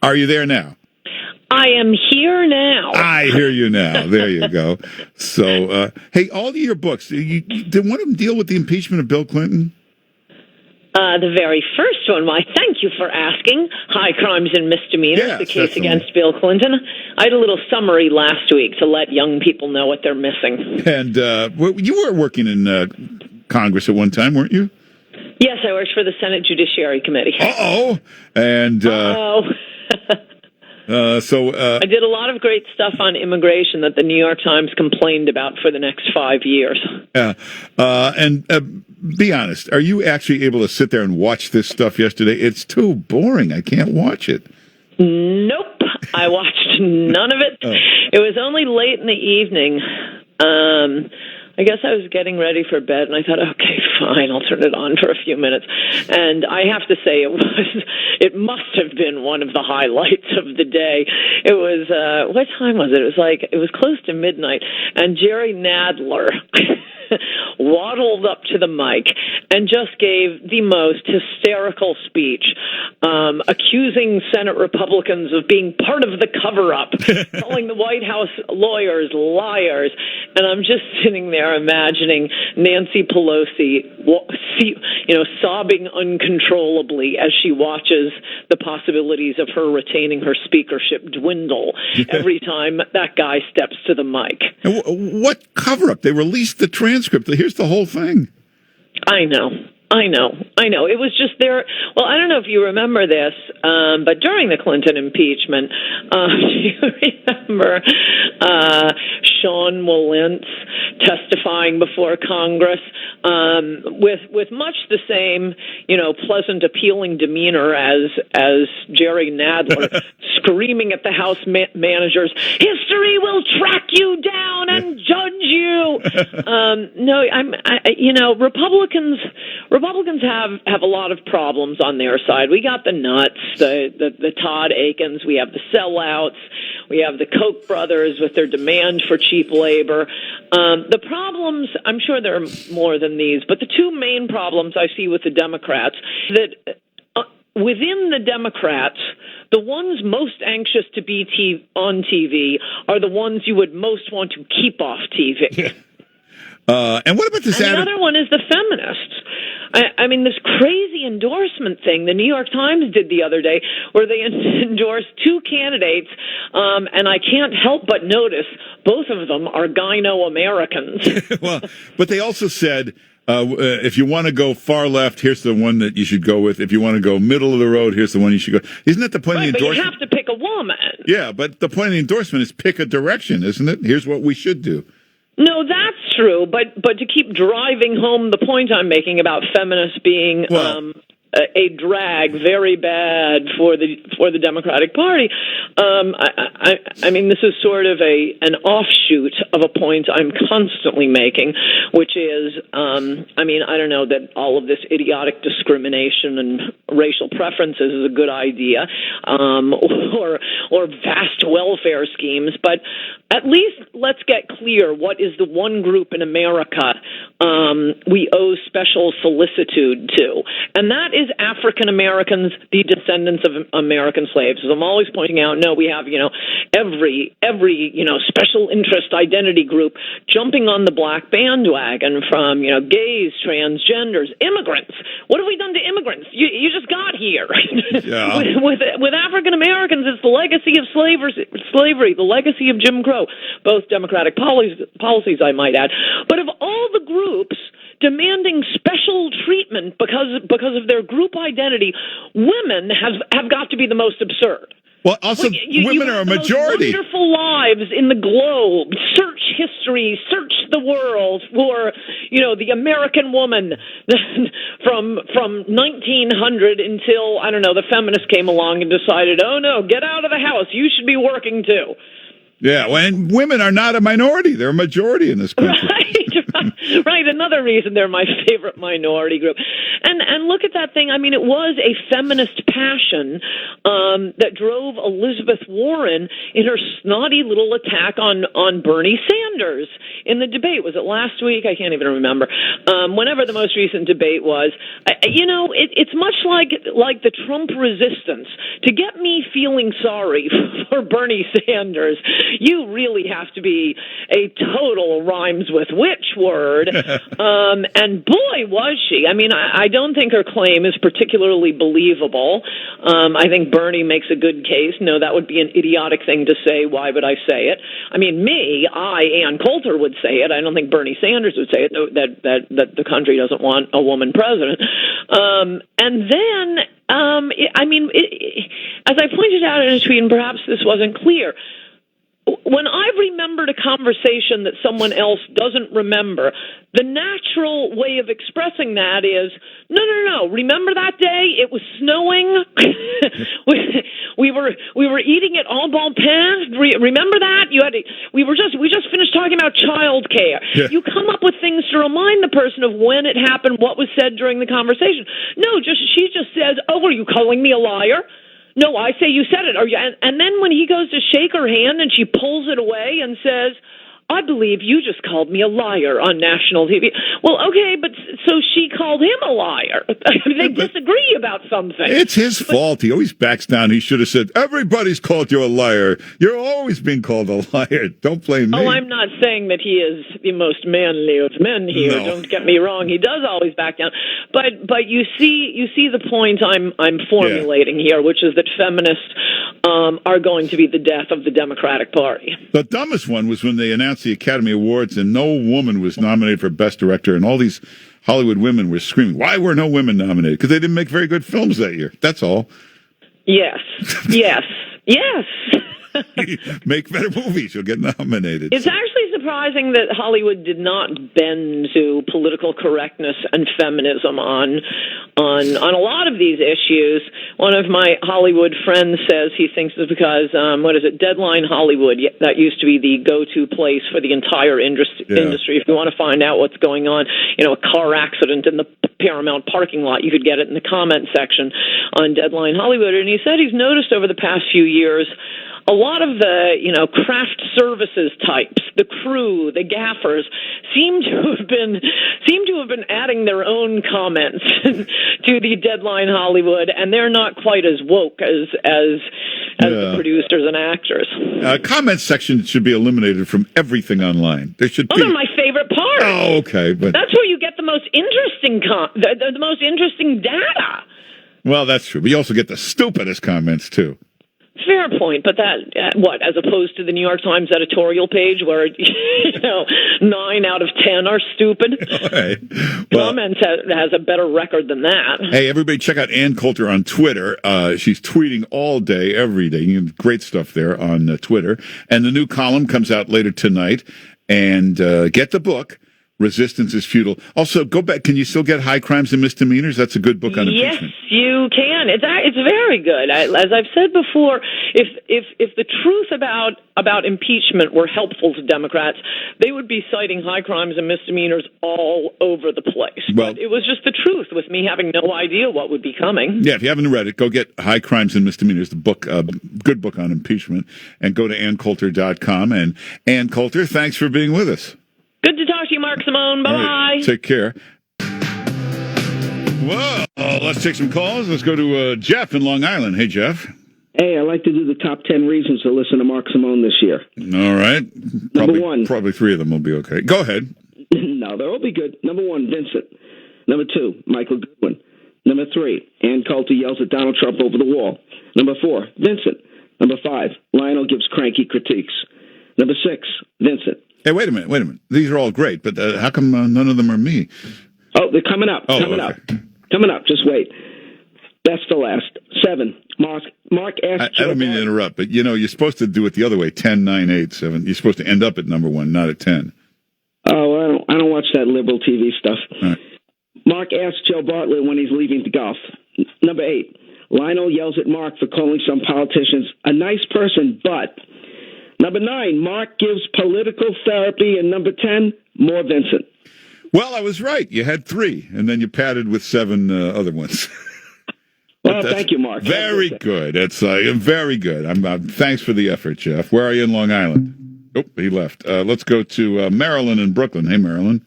Are you there now? I am here now. I hear you now. There you go. So, hey, all of your books, did one of them deal with the impeachment of Bill Clinton? The very first one, why, thank you for asking. High Crimes and Misdemeanors, Yes, the case the against Bill Clinton. I had a little summary last week to let young people know what they're missing. And you were working in Congress at one time, weren't you? Yes, I worked for the Senate Judiciary Committee. Uh-oh. And I did a lot of great stuff on immigration that the New York Times complained about for the next 5 years. Be honest, are you actually able to sit there and watch this stuff yesterday? It's too boring. I can't watch it. Nope. I watched none of it. Oh. It was only late in the evening. I guess I was getting ready for bed, and I thought, okay, fine, I'll turn it on for a few minutes. And I have to say, it must have been one of the highlights of the day. It was, what time was it? It was close to midnight, and Jerry Nadler waddled up to the mic and just gave the most hysterical speech, accusing Senate Republicans of being part of the cover-up, calling the White House lawyers liars. And I'm just sitting there imagining Nancy Pelosi, sobbing uncontrollably as she watches the possibilities of her retaining her speakership dwindle every time that guy steps to the mic. And what cover-up? They released the transcript. Here's the whole thing. I know. It was just there. Well, I don't know if you remember this, but during the Clinton impeachment, do you remember Sean Wilentz testifying before Congress with much the same, pleasant, appealing demeanor as Jerry Nadler, screaming at the House managers, "History will track you down and judge you." Republicans have a lot of problems on their side. We got the nuts, the Todd Akins, we have the sellouts, we have the Koch brothers with their demand for cheap labor. The problems, I'm sure there are more than these, but the two main problems I see with the Democrats, that within the Democrats, the ones most anxious to be on TV are the ones you would most want to keep off TV. Yeah. And what about this? And the other one is the feminists. I mean, this crazy endorsement thing the New York Times did the other day, where they endorsed two candidates, and I can't help but notice both of them are gyno-Americans. Well, but they also said, if you want to go far left, here's the one that you should go with. If you want to go middle of the road, here's the one you should go. Isn't that the point of the endorsement? But you have to pick a woman. Yeah, but the point of the endorsement is pick a direction, isn't it? Here's what we should do. No, that's true, but to keep driving home the point I'm making about feminists being a drag, very bad for the Democratic Party. I mean, this is sort of an offshoot of a point I'm constantly making, which is, I don't know that all of this idiotic discrimination and racial preferences is a good idea, or vast welfare schemes, but at least let's get clear what is the one group in America we owe special solicitude to, and that is African Americans, the descendants of American slaves. As I'm always pointing out, no, we have, every special interest identity group jumping on the black bandwagon, from, gays, transgenders, immigrants. What have we done to immigrants? You just got here. Yeah. with African Americans, it's the legacy of slavery, the legacy of Jim Crow, both Democratic policies, I might add. But of all the groups demanding special treatment because of their group identity, women have got to be the most absurd. Well, also, women are a majority. Wonderful lives in the globe. Search history, search the world for, the American woman from 1900 until, I don't know, the feminists came along and decided, oh no, get out of the house. You should be working too. Yeah, and women are not a minority; they're a majority in this country. Right. Right, another reason they're my favorite minority group. And look at that thing. I mean, it was a feminist passion that drove Elizabeth Warren in her snotty little attack on Bernie Sanders in the debate. Was it last week? I can't even remember. Whenever the most recent debate was. It's much like the Trump resistance. To get me feeling sorry for Bernie Sanders, you really have to be a total rhymes with which word. And boy, was she. I mean, I don't think her claim is particularly believable. I think Bernie makes a good case. No, that would be an idiotic thing to say. Why would I say it? I mean, Ann Coulter would say it. I don't think Bernie Sanders would say it, that the country doesn't want a woman president. And then, as I pointed out in a tweet, and perhaps this wasn't clear, when I remembered a conversation that someone else doesn't remember, the natural way of expressing that is, no. Remember that day? It was snowing. we were eating at En Bon Pain. Remember that? We just finished talking about child care. Yeah. You come up with things to remind the person of when it happened, what was said during the conversation. No, she just says, "Oh, are you calling me a liar?" No, I say you said it. And then when he goes to shake her hand and she pulls it away and says, "I believe you just called me a liar on national TV." Well, okay, but so she called him a liar. They disagree about something. It's his fault. He always backs down. He should have said, "Everybody's called you a liar. You're always being called a liar. Don't blame me." Oh, I'm not saying that he is the most manly of men here. No. Don't get me wrong. He does always back down. But you see the point I'm formulating here, which is that feminists are going to be the death of the Democratic Party. The dumbest one was when they announced the Academy Awards and no woman was nominated for Best Director, and all these Hollywood women were screaming, "Why were no women nominated?" Because they didn't make very good films that year. That's all. Yes. Make better movies. You'll get nominated. It's actually surprising that Hollywood did not bend to political correctness and feminism on a lot of these issues. One of my Hollywood friends says he thinks it's because Deadline Hollywood, that used to be the go-to place for the entire industry. If you want to find out what's going on, a car accident in the Paramount parking lot, you could get it in the comment section on Deadline Hollywood. And he said he's noticed over the past few years a lot of the, craft services types, the crew, the gaffers, seem to have been adding their own comments to the Deadline Hollywood, and they're not quite as woke as the producers and actors. Comment section should be eliminated from everything online. There should be. They're my favorite part. Oh, okay, but that's where you get the most interesting the most interesting data. Well, that's true. But you also get the stupidest comments too. Fair point, but that as opposed to the New York Times editorial page where 9 out of 10 are stupid. Right. Well, Comments has a better record than that. Hey, everybody, check out Ann Coulter on Twitter. She's tweeting all day, every day. You can great stuff there on Twitter. And the new column comes out later tonight. And get the book. Resistance is Futile. Also, go back. Can you still get High Crimes and Misdemeanors? That's a good book on impeachment. Yes, you can. It's very good. As I've said before, if the truth about impeachment were helpful to Democrats, they would be citing high crimes and misdemeanors all over the place. Well, but it was just the truth, with me having no idea what would be coming. Yeah, if you haven't read it, go get High Crimes and Misdemeanors, the book, good book on impeachment, and go to AnnCoulter.com. And Ann Coulter, thanks for being with us. Good to talk to you, Mark Simone. Bye-bye. Right, take care. Well, let's take some calls. Let's go to Jeff in Long Island. Hey, Jeff. Hey, I like to do the top 10 reasons to listen to Mark Simone this year. All right. Number one. Probably 3 of them will be okay. Go ahead. No, they'll all be good. Number 1, Vincent. Number 2, Michael Goodwin. Number 3, Ann Coulter yells at Donald Trump over the wall. Number 4, Vincent. Number 5, Lionel gives cranky critiques. Number 6, Vincent. Hey, wait a minute. These are all great, but how come none of them are me? Oh, they're coming up. Coming up. Just wait. That's the last. 7. Mark asked. I don't mean to interrupt, but you're supposed to do it the other way. 10, 9, 8, 7. You're supposed to end up at number 1, not at 10. Oh, I don't watch that liberal TV stuff. Right. Mark asked Joe Bartlett when he's leaving to golf. Number 8. Lionel yells at Mark for calling some politicians a nice person, but. Number 9, Mark gives political therapy. And number 10, more Vincent. Well, I was right. You had 3, and then you padded with 7 other ones. Well, thank you, Mark. Very good. It's very good. Thanks for the effort, Jeff. Where are you in Long Island? Oh, he left. Let's go to Marilyn in Brooklyn. Hey, Marilyn.